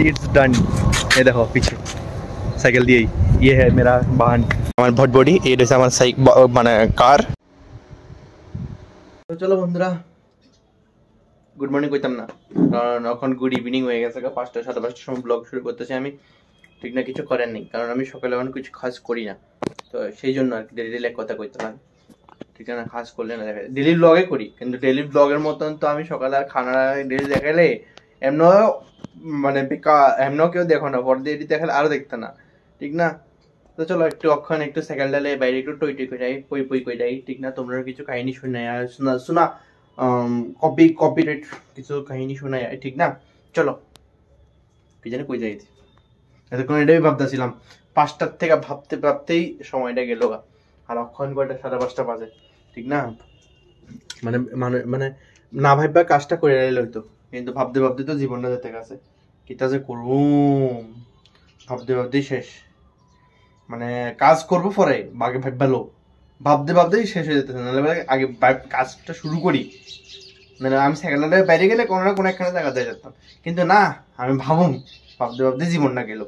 It's done. ये देखो पीछे साइकिल दिए, ये है मेरा वाहन, हमारे भट बॉडी, ये जैसे हमारा साइकिल माने कार। तो चलो बंधुरा गुड मर्निंग কইতাম না, কারণ এখন গুড ইভিনিং হয়ে গেছে, 5টা 5:30টার সময় ব্লগ শুরু করতেছি আমি। ঠিক না, কিছু করার নেই, কারণ আমি সকালে এখন কিছু খাস করি না, তো সেই জন্য আর কি ডেলি এক কথা কইতে না, ঠিক না, খাস করলে না দেখা ডেলি ব্লগে করি, কিন্তু ডেলি ব্লগের মতন তো আমি সকালে আর খানা ডেলি দেখাইলে এমন মানে বেকার, এমন কেউ দেখো না, পরে এটি দেখালে আরো দেখতে না, ঠিক না। তো চলো একটু অক্ষণ একটু সাইকেল ডালে বাইরে একটু টই টই করে যাই, পই পই করে যাই, ঠিক না। তোমরা কিছু কাহিনী শুনাই আর শোনা কপিরাইট কিছু কাহিনী শোনাই, ঠিক না। চলো কি জানি কই যাই, এতক্ষণ এটাই ভাবতেছিলাম, 5টার থেকে ভাবতে ভাবতেই সময়টা গেল, আর অক্ষণ কয়টা 5:30 বাজে, ঠিক না। মানে মানে মানে না ভাববা কাজটা করে এলে হইতো, কিন্তু ভাবতে ভাবতে তো জীবনটা যেতে গেছে, কিটা যে করুম ভাবতে ভাবতেই শেষ। মানে কাজ করবো পরে আগে ভাবলো, ভাবতে ভাবতেই শেষ হয়ে যেতেছে, নাহলে আগে কাজটা শুরু করি, মানে আমি সাইকেলটা বাইরে গেলে কোনো না কোনো একখানে জায়গা দিয়ে যেতাম, কিন্তু না আমি ভাবতে ভাবতে জীবনটা গেল।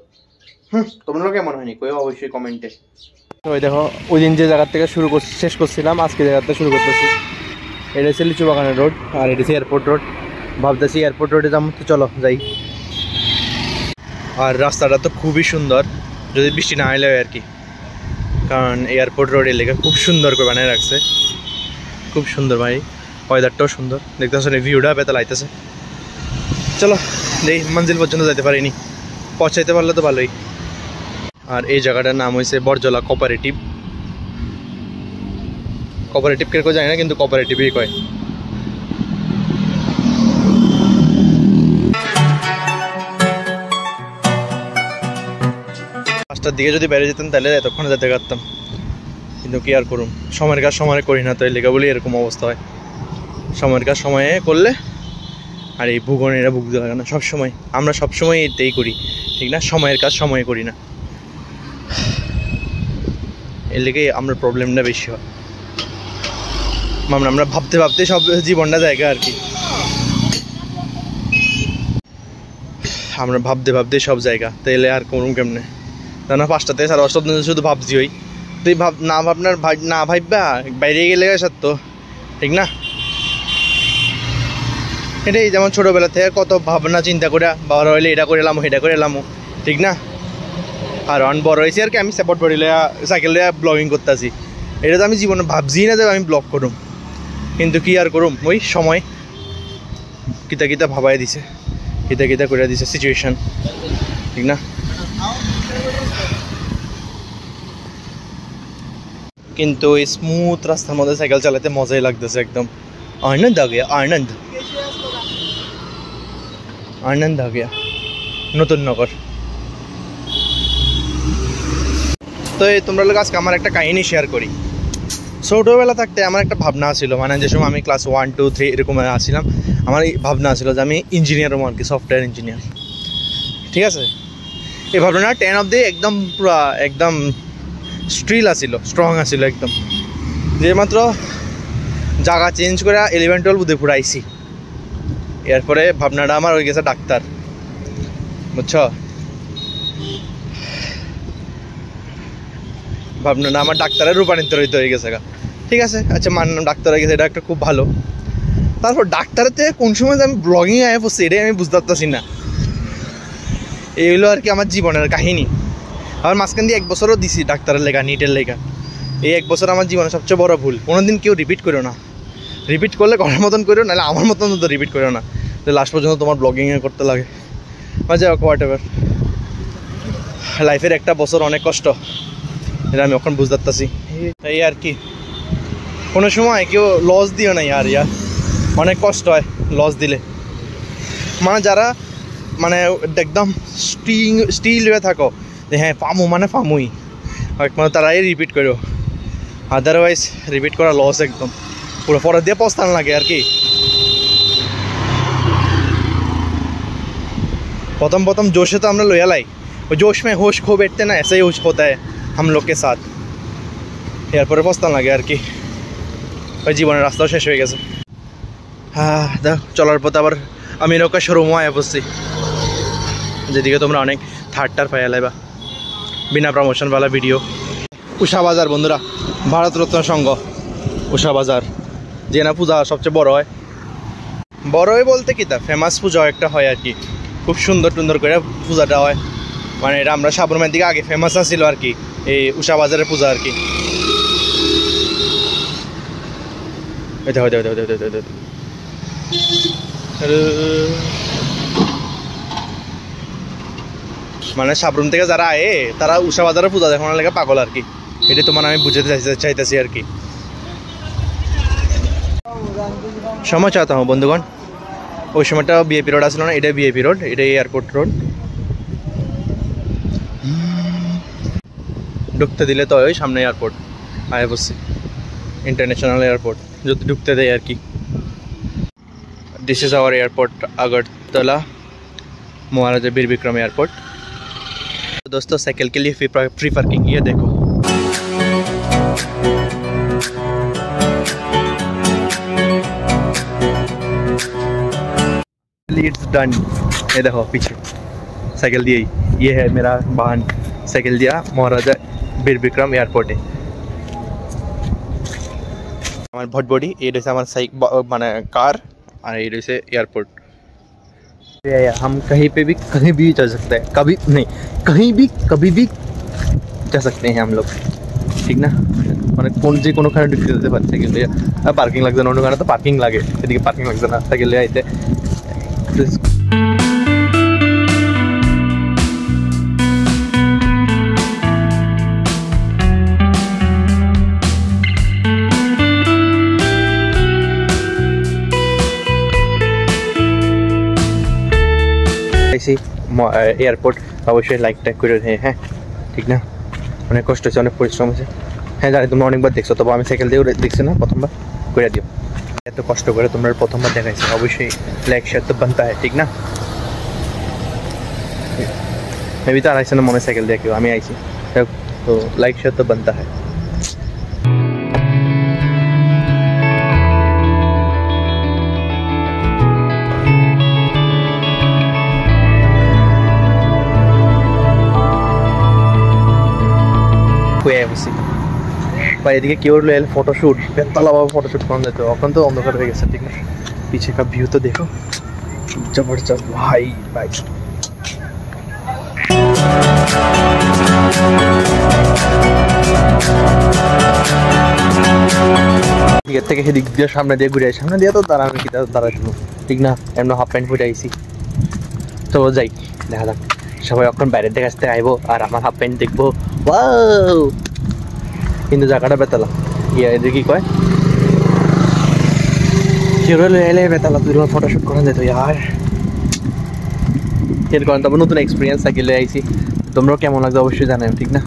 তোমরা কেমন হয়নি কই অবশ্যই কমেন্টে। ওই দেখো ওই দিন যে জায়গা থেকে শেষ করছিলাম, আজকে জায়গাতে শুরু করতেছি। এটা হচ্ছে লিচু বাগানের রোড, আর এটা হচ্ছে এয়ারপোর্ট রোড। ভাবতেছি এয়ারপোর্ট রোডে যাবো, তো চলো যাই। আর রাস্তাটা তো খুবই সুন্দর, যদি বৃষ্টি না এলে আর কি, কারণ এয়ারপোর্ট রোডের লেগে খুব সুন্দর করে বানিয়ে রাখছে, খুব সুন্দর ভাই, ওয়েদারটাও সুন্দর, দেখতেছ ভিউটা বেতা লাইতেছে। চলো এই মঞ্জিল পর্যন্ত যাইতে পারিনি, পৌঁছাইতে পারলে তো ভালোই। আর এই জায়গাটার নাম হয়েছে বরজলা কোঅপারেটিভ। কোঅপারেটিভ কেউ যায় না, কিন্তু কোঅপারেটিভই কয়। পাঁচটার দিকে যদি বাইরে যেতাম তাহলে এতক্ষণ যেতে পারতাম, কিন্তু কি আর করুম, সময়ের কাজ সময় করি না, তো এই লেখা বলি এরকম অবস্থা হয়। সময়ের কাজ সময়ে করলে, আর এই ভূগণেরা ভুগতে লাগে না সবসময়, আমরা সবসময় এটাই করি, ঠিক না, সময়ের কাজ সময়ে করি না, এর লেগে আমরা প্রবলেমটা বেশি হয়। আমরা ভাবতে ভাবতে সব জীবনটা জায়গা আর কি, আমরা ভাবতে ভাবতে সব জায়গা, তাইলে আর করুম কেমনে, তা না 5টা থেকে 8:30 শুধু ভাবছি ওই, তুই না ভাবনার না ভাববা বাইরে গেলে সত্য, ঠিক না। এটাই যেমন ছোটোবেলা থেকে কত ভাবনা চিন্তা করে বড় হইলে এটা করে এলাম এটা করে এলাম, ঠিক না। আর অন বড় হয়েছি আর কি, আমি সাপোর্ট করি সাইকেল লিয়া ব্লগিং করতেছি, এটা তো আমি জীবনে ভাবছি না যে আমি ব্লগ করুম, কিন্তু কি আর করুম, ওই সময় কিতা কিতা ভাবাই দিছে, কিতা কিতা করে দিছে সিচুয়েশন, ঠিক না। কিন্তু এই স্মুথ রাস্তার মধ্যে সাইকেল চালাতে মজাই লাগতেছে একদম, আনন্দ আ গিয়া, আনন্দ আনন্দ আ গিয়া। নতুন নগর। তো এই তোমরা লোক আজকে আমার একটা কাহিনী শেয়ার করি। ছোটোবেলা থাকতে আমার একটা ভাবনা ছিল, মানে যে সময় আমি ক্লাস 1, 2, 3 এরকম আসছিলাম, আমার এই ভাবনা ছিল যে আমি ইঞ্জিনিয়ার হবো আর কি, সফটওয়্যার ইঞ্জিনিয়ার, ঠিক আছে। এই ভাবনা 10 অব্দি একদম পুরা একদম স্ট্রিল আসিল, স্ট্রং আসিল একদম, যে মাত্র জায়গা চেঞ্জ করে 11, 12 উদয়পুর আইসি, এরপরে ভাবনাটা আমার হয়ে গেছে ডাক্তার, বুঝছো। ভাবনাটা আমার ডাক্তারের রূপান্তরিত হয়ে গেছে, ঠিক আছে, আচ্ছা মানলাম ডাক্তার হয়ে গেছে, এটা একটা খুব ভালো। তারপর ডাক্তারের থেকে কোন সময় আমি ব্লগিং আয় পড়ছি এটাই আমি বুঝতে পারতেছি না। এই হলো আর কি আমার জীবনের কাহিনী। আমার মাঝখান দিয়ে 1 বছরও দিছি ডাক্তারের লেখা, নিটের লেখা। এই 1 বছর আমার জীবনের সবচেয়ে বড় ভুল। কোনোদিন কেউ রিপিট করো না, রিপিট করলে ঘরের মতন করো, নাহলে আমার মতন তো রিপিট করো না, যে লাস্ট পর্যন্ত তোমার ব্লগিংয়ে করতে লাগে। যাই হোক, হোয়াট এভার, লাইফের একটা বছর অনেক কষ্ট, এটা আমি এখন বুঝতে পারতেছি। এই আর কি, কোনো সময় কেউ লস দিও না ইয়ার, অনেক কষ্ট হয় লস দিলে। মানে যারা মানে একদম স্টিল হয়ে থাকো যে হ্যাঁ পামু মানে পামুই, মানে তারাই রিপিট করো, আদারওয়াইজ রিপিট করা লস একদম, পুরো পরে দিয়ে পস্তান লাগে আর কি। प्रथम जोश है तो हम लोया लाई, वो जोश में होश खो बैठते ना, ऐसा ही होश होता है हम लोग के साथ। एरपर पछतान लागे और कि जीवन रास्ता शेष हो गए। हाँ देख चलार पथ आबार आमी नौका शोरूम आया पड़ছি, যেদিকে তোমরা অনেক থার্ডটার পাইয়া লাইবা বিনা প্রমোশন वाला ভিডিও। উষা বাজার বন্ধুরা, ভারতরত্ন সংঘ উষা বাজার, যে না পূজা সবচেয়ে বড় হয়। বড় হয় বলতে কি তা ফেমাস পূজা একটা হয় আর কি, খুব সুন্দর সুন্দর করে পূজাটা হয়। মানে এটা আমরা সাবরমের দিকে আগে ফেমাস ছিল আর কি, এই উষা বাজারের পূজা আর কি। মানে সাবরুম থেকে যারা আয়ে তারা উষা বাজারের পূজা দেখানোর লেগে পাগল আর কি, এটা তোমার আমি বুঝাতে চাইতেছি আর কি। সময় চাহতা হুঁ বন্ধুগণ, ওই সময়টা ভিআইপি রোড আসলো না, এটা ভিআইপি রোড, এটা এয়ারপোর্ট রোড। ঢুকতে দিলে তো ওই সামনে এয়ারপোর্ট আয় বসছি, इंटरनेशनल एयरपोर्ट जो ढुकते थे यार की। This is our airport Agartala Maharaja Vir Vikram airport. तो दोस्तों साइकिल के लिए फ्री पार्किंग, ये देखो इट्स डन। ये देखो पीछे साइकिल दी, ये है मेरा वाहन, साइकिल दिया महाराजा वीर विक्रम एयरपोर्ट है। हमारे भट बॉडी ये जैसे हमारा माने कार और ये जैसे एयरपोर्ट। हम कहीं पे भी कहीं भी जा सकते हैं, कभी नहीं कहीं भी कभी भी जा सकते हैं हम लोग, ठीक ना। মানে কোন যে কোনোখানে ঢুকতে যেতে পারছে, কিন্তু পার্কিং লাগছে না, অন্যখানে তো পার্কিং লাগে, এদিকে পার্কিং লাগছে না সাইকেল আইতে। एयरपोर्ट अवश्य लाइक टैग कर रहे हैं, ठीक ना। अनेक कष्ट से अनेक परिश्रम से, हाँ जानी तुम्हारा अनेक बार देखो, तब हमें साइकिल दिए देखছি ना प्रथम बार कर दिओ, एत कष्ट कर तुम्हारा प्रथम बार देखा, अवश्य लाइक शेयर तो बनता है, ठीक ना। मैं भी तो आईसी ना मन साइकिल दिया क्यों, हमें आईसी तो लाइक शेयर तो बनता है। भाई एदिके क्योर ले फोटोशूट बेतला फोटोशूट कर देते अखन तो अंधकार हो गए, ठीक है। पीछे का व्यू तो देखो जबरदस्त भाई भाई। दिक दिए सामने दिए घुरे सामने दिए तो दाड़ा दाड़ा शुरू, ठीक ना। एमन हाफ पैंट परे आईसी, चलो जाई देखा जाक सबाई अखन बाहर देखे आसते आइबो और आमार हाफ पैंट देखबो, वाओ। কিন্তু জায়গাটা বেতালা, ইয়া এদের কি কয় কেউ এলে বেতালা তুই ফটোশুট করা যেত ইয়ার। এর কারণ তারপর নতুন এক্সপিরিয়েন্স সাইকেলে আইছি, তোমরাও কেমন লাগবে অবশ্যই জানাও, ঠিক না।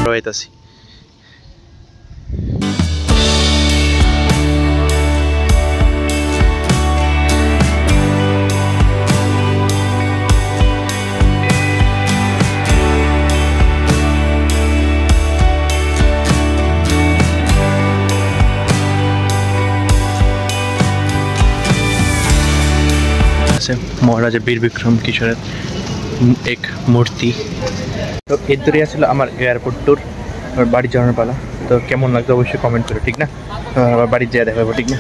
রয়েতাছি महाराजा वीर विक्रम किशोरेर एक मूर्ति। तो एदरे आसले आमार एयरपोर्ट टूर और बाड़ी जाओयार पाला, तो केमन लागतो अवश्य कमेंट करो, ठीक ना। आबार बाड़ी जाए देखाबो, ठीक ना।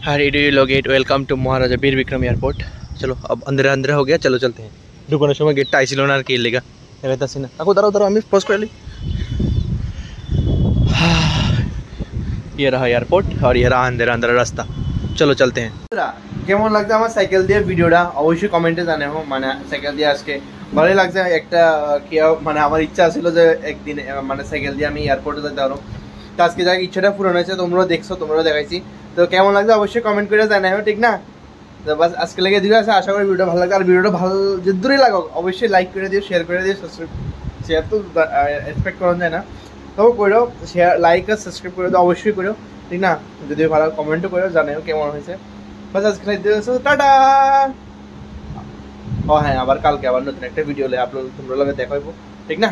हाय लोग गेट, welcome to Maharaja Vir Vikram airport. चलो अब अंदर अंदर हो गया, चलो चलते हैं। ढुकानोर समय गेटटा आइছিল ना আর কি লেগা দেখাইতাছি না, আকো দাঁড়াও দাঁড়াও আমি পজ করে লি। ये रहा एयरपोर्ट और ये रहा अंदर अंदर रास्ता, चलो चलते हैं। কেমন লাগছে আমার সাইকেল দিয়ে ভিডিওটা অবশ্যই কমেন্টে জানাও। মানে সাইকেল দিয়ে আজকে ভালোই লাগছে, একটা কি মানে আমার ইচ্ছা ছিল যে একদিন মানে সাইকেল দিয়ে আমি এয়ারপোর্টে যেতে পারবো, তো আজকে যাক ইচ্ছাটা পূরণ হয়েছে। তোমরাও দেখছো, তোমরাও দেখাইছি, তো কেমন লাগছে অবশ্যই কমেন্ট করে জানাও, ঠিক না। তো বাস আজকে লেগে দিও আছে, আশা করি ভিডিওটা ভালো লাগবে। আর ভিডিওটা ভালো যে দূরে লাগুক অবশ্যই লাইক করে দিও, শেয়ার করে দিও, সাবস্ক্রাইব শেয়ার তো এক্সপেক্ট করা যায় না, তবু করো শেয়ার লাইক আর সাবস্ক্রাইব করে দিও অবশ্যই করো, ঠিক না। যদি ভালো কমেন্টও করো জানাও কেমন হয়েছে। बस आज टाटा। হ্যাঁ আবার কালকে আবার নতুন একটা ভিডিও আপলোড তোমরা লগে দেখাইবো ঠিক না।